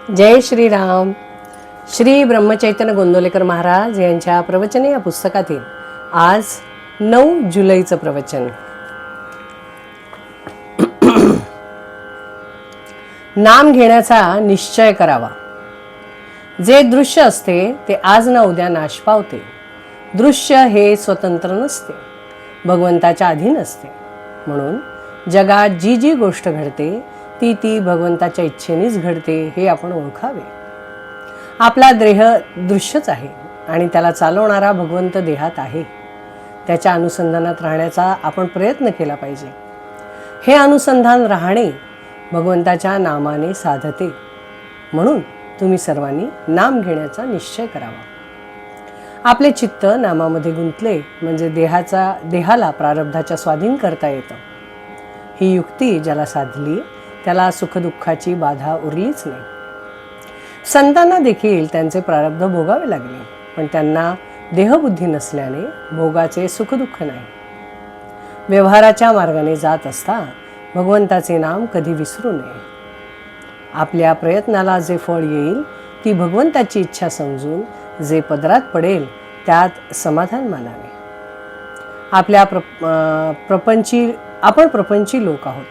जय श्रीराम. श्री ब्रह्मचैतन्य गोंदवलेकर महाराज यांच्या प्रवचने या पुस्तकातील आज 9 जुलैचं प्रवचन. नाम घेण्याचा निश्चय करावा. जे दृश्य असते ते आज ना उद्या नाश पावते. दृश्य हे स्वतंत्र नसते, भगवंताच्या अधीन असते. म्हणून जगात जी जी गोष्ट घडते ती भगवंताच्या इच्छेनेच घडते हे आपण ओळखावे. आपला देह दृश्यच आहे आणि त्याला चालवणारा भगवंत देहात आहे. त्याच्या अनुसंधानात राहण्याचा आपण प्रयत्न केला पाहिजे. हे अनुसंधान राहणे भगवंताच्या नामाने साधते. म्हणून तुम्ही सर्वांनी नाम घेण्याचा निश्चय करावा. आपले चित्त नामामध्ये गुंतले म्हणजे देहाला प्रारब्धाच्या स्वाधीन करता येतं. ही युक्ती ज्याला साधली त्याला सुखदुःखाची बाधा उरलीच नाही. संतांना देखील त्यांचे प्रारब्ध भोगावे लागले, पण त्यांना देहबुद्धी नसल्याने भोगाचे सुखदुःख नाही. व्यवहाराच्या मार्गाने जात असता भगवंताचे नाम कधी विसरू नये. आपल्या प्रयत्नाला जे फळ येईल ती भगवंताची इच्छा समजून जे पदरात पडेल त्यात समाधान मानावे. आपण प्रपंची लोक आहोत.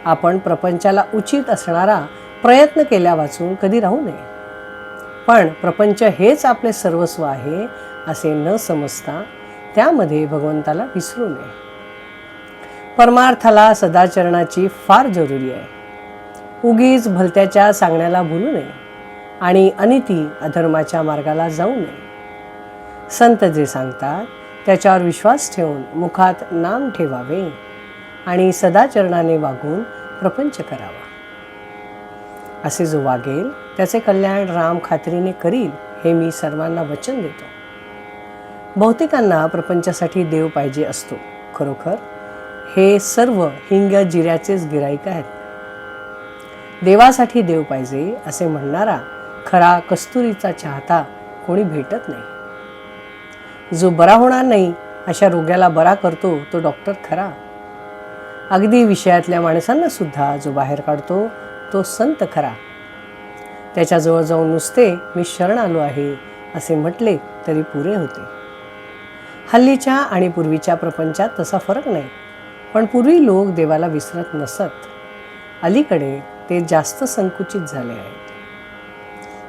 आपण प्रपंचाला उचित असणारा प्रयत्न केल्या वाचून कधी राहू नये. पण प्रपंच हेच आपले सर्वस्व आहे असे न समजता त्यामध्ये भगवंताला विसरू नये. परमार्थाला सदाचरणाची फार जरुरी आहे. उगीच भलत्याच्या सांगण्याला भूलू नये आणि अनिती अधर्माच्या मार्गाला जाऊ नये. संत जे सांगतात त्याच्यावर विश्वास ठेवून मुखात नाम ठेवावे आणि सदाचरणाने वागून प्रपंच करावा. असे जो वागेल त्याचे कल्याण राम खात्रीने करील हे मी सर्वांना वचन देतो. बहुतेकांना प्रपंचासाठी देव पाहिजे असतो. खरोखर हे सर्व हिंग जिऱ्याचेच गिराईक आहेत. देवासाठी देव पाहिजे असे म्हणणारा खरा कस्तुरीचा चाहता कोणी भेटत नाही. जो बरा होणार नाही अशा रोग्याला बरा करतो तो डॉक्टर खरा. अगदी विषयातल्या माणसांना सुद्धा जो बाहेर काढतो तो संत खरा. त्याच्याजवळ जाऊन नुसते मी शरण आलो आहे असे म्हटले तरी पुरे होते. हल्लीच्या आणि पूर्वीच्या प्रपंचात तसा फरक नाही, पण पूर्वी लोक देवाला विसरत नसत. अलीकडे ते जास्त संकुचित झाले आहेत.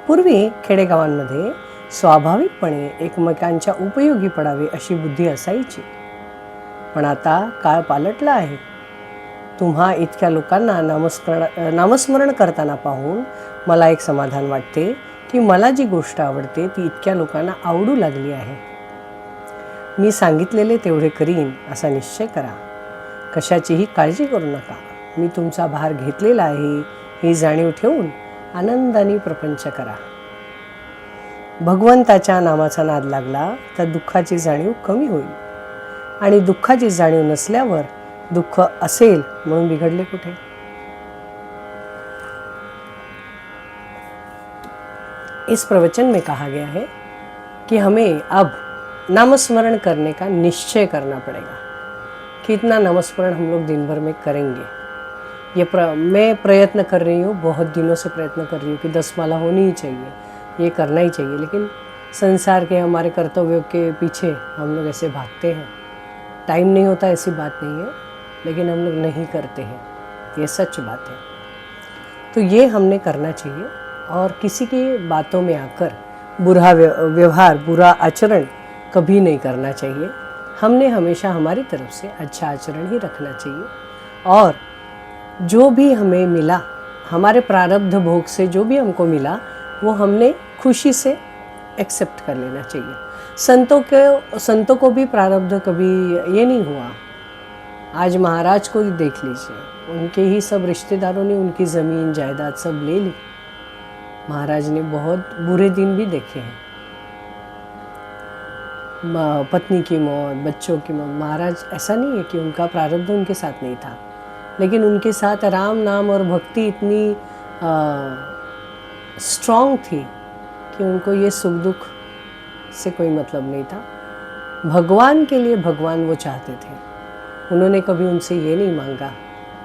पूर्वी खेडेगावांमध्ये स्वाभाविकपणे एकमेकांच्या उपयोगी पडावे अशी बुद्धी असायची, पण आता काळ पालटला आहे. तुम्हा इतक्या लोकांना नामस्मरण करताना पाहून मला एक समाधान वाटते की मला जी गोष्ट आवडते ती इतक्या लोकांना आवडू लागली आहे. मी सांगितलेले तेवढे करीन असा निश्चय करा. कशाचीही काळजी करू नका. मी तुमचा भार घेतलेला आहे ही जाणीव ठेवून आनंदाने प्रपंच करा. भगवंताच्या नामाचा नाद लागला तर दुःखाची जाणीव कमी होईल, आणि दुःखाची जाणीव नसल्यावर दुःख असेल म्हणून बिघडले कुठे. इस प्रवचन में कहा गया है कि हमें अब नामस्मरण करने का निश्चय करना पड़ेगा कि इतना नामस्मरण हम लोग दिन भर में करेंगे. मैं प्रयत्न कर रही हूँ, बहुत दिनों से प्रयत्न कर रही हूँ कि 10 माला होनी ही चाहिए, ये करना ही चाहिए. लेकिन संसार के हमारे कर्तव्यों के पीछे हम लोग ऐसे भागते हैं. टाइम नहीं होता ऐसी बात नहीं है, लेकिन हम लोग नहीं करते हैं, ये सच बात है. तो ये हमने करना चाहिए और किसी की बातों में आकर बुरा व्यवहार, बुरा आचरण कभी नहीं करना चाहिए. हमने हमेशा हमारी तरफ से अच्छा आचरण ही रखना चाहिए. और जो भी हमें मिला, हमारे प्रारब्ध भोग से जो भी हमको मिला वो हमने खुशी से एक्सेप्ट कर लेना चाहिए. संतों को भी प्रारब्ध कभी ये नहीं हुआ. आज महाराज को ही देख लीजिए, उनके ही सब रिश्तेदारों ने उनकी ज़मीन जायदाद सब ले ली. महाराज ने बहुत बुरे दिन भी देखे हैं. पत्नी की मौत, बच्चों की मौत. महाराज ऐसा नहीं है कि उनका प्रारब्ध उनके साथ नहीं था, लेकिन उनके साथ राम नाम और भक्ति इतनी स्ट्रॉन्ग थी कि उनको ये सुख दुख से कोई मतलब नहीं था. भगवान के लिए भगवान वो चाहते थे. उन्होंने कभी उनसे ये नहीं मांगा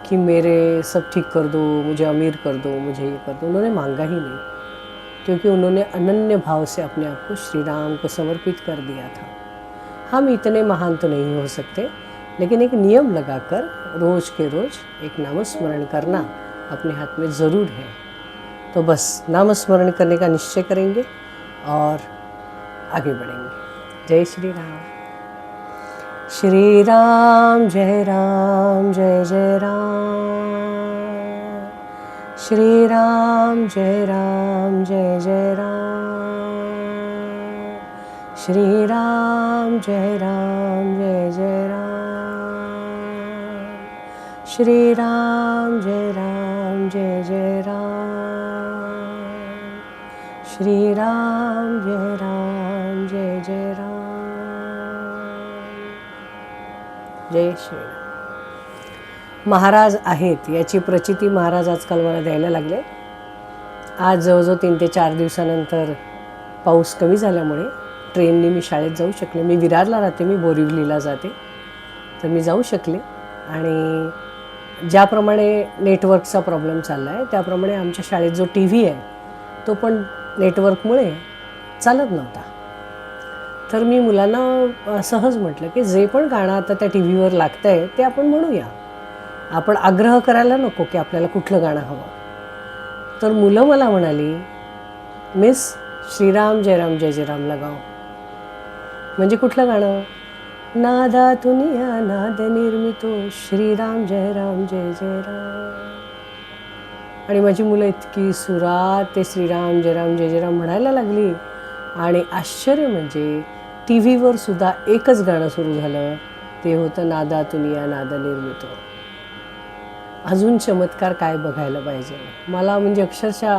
कि मेरे सब ठीक कर दो, मुझे अमीर कर दो, मुझे ये कर दो। उन्होंने मांगा ही नहीं, क्योंकि उन्होंने अनन्य भाव से अपने आप को श्री राम को समर्पित कर दिया था। हम इतने महान तो नहीं हो सकते, लेकिन एक नियम लगाकर रोज़ के रोज़ एक नामस्मरण करना अपने हाथ में ज़रूर है। तो बस नामस्मरण करने का निश्चय करेंगे और आगे बढ़ेंगे। जय श्री राम। श्री राम जय राम जय जय राम। श्री राम जय राम जय जय राम। श्री राम जय राम जय जय राम। श्री राम जय राम जय जय राम। श्री राम जय राम जय जय राम। जय श्री राम। महाराज आहेत याची प्रचिती महाराज आजकाल मला द्यायला लागले। आज जवळजवळ 3 ते 4 दिवसानंतर पाऊस कमी झाल्यामुळे ट्रेनने मी शाळेत जाऊ शकले। मी विरारला राहते, मी बोरिवलीला जाते, तर मी जाऊ शकले। आणि ज्याप्रमाणे नेटवर्कचा प्रॉब्लेम चालला आहे त्याप्रमाणे आमच्या शाळेत जो TV आहे तो पण नेटवर्कमुळे चालत नव्हता। तर मी मुलांना सहज म्हटलं की जे पण गाणं आता त्या TVवर लागतं आहे ते आपण म्हणूया, आपण आग्रह करायला नको की आपल्याला कुठलं गाणं हवं। तर मुलं मला म्हणाली, मिस श्रीराम जय राम जय जय राम लगाओ। म्हणजे कुठलं गाणं? नादातून या नाद निर्मितो श्रीराम जय राम जय जय राम। आणि माझी मुलं इतकी सुरात ते श्रीराम जय राम जय जय राम म्हणायला लागली। आणि आश्चर्य म्हणजे TVवर सुद्धा एकच गाणं सुरू झालं, ते होतं नादातून या नाद निर्मितो। अजून चमत्कार काय बघायला पाहिजे। मला म्हणजे अक्षरशः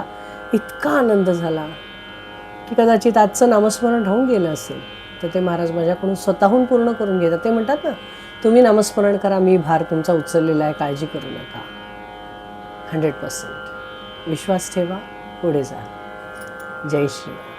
इतका आनंद झाला की कदाचित आजचं नामस्मरण राहून गेलं असेल तर ते महाराज माझ्याकडून स्वतःहून पूर्ण करून घेतात। ते म्हणतात ना, तुम्ही नामस्मरण करा, मी भार तुमचा उचललेला आहे, काळजी करू नका। 100% विश्वास ठेवा, पुढे जा। जय श्री राम।